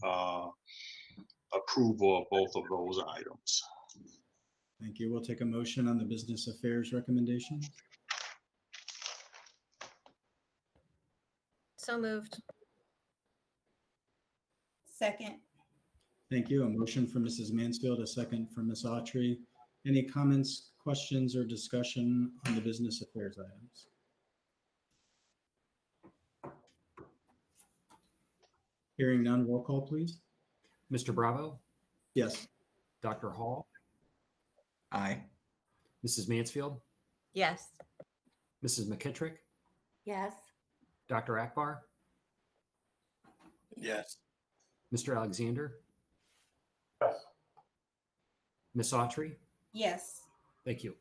approval of both of those items. Thank you. We'll take a motion on the business affairs recommendation. So moved. Second. Thank you. A motion from Mrs. Mansfield, a second from Ms. Autry. Any comments, questions, or discussion on the business affairs items? Hearing none, roll call, please. Mr. Bravo, Yes. Dr. Hall, Aye. Mrs. Mansfield, Yes. Mrs. McKittrick, Yes. Dr. Akbar, Yes. Mr. Alexander, Yes. Ms. Autry. Yes. Thank you.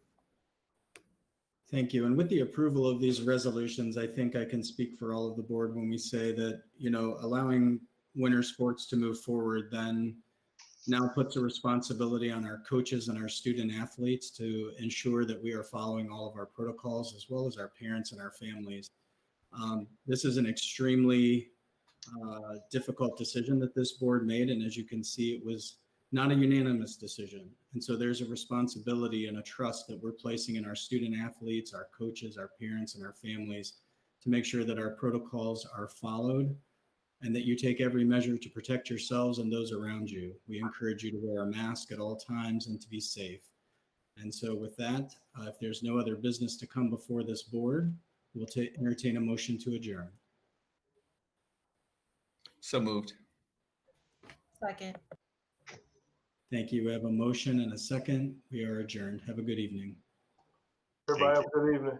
Thank you. And with the approval of these resolutions, I think I can speak for all of the board when we say that, allowing winter sports to move forward then now puts a responsibility on our coaches and our student athletes to ensure that we are following all of our protocols, as well as our parents and our families. This is an extremely difficult decision that this board made. And as you can see, it was not a unanimous decision. And so there's a responsibility and a trust that we're placing in our student athletes, our coaches, our parents, and our families to make sure that our protocols are followed and that you take every measure to protect yourselves and those around you. We encourage you to wear a mask at all times and to be safe. And so with that, if there's no other business to come before this board, we'll entertain a motion to adjourn. So moved. Second. Thank you. We have a motion and a second. We are adjourned. Have a good evening. Everybody have a good evening.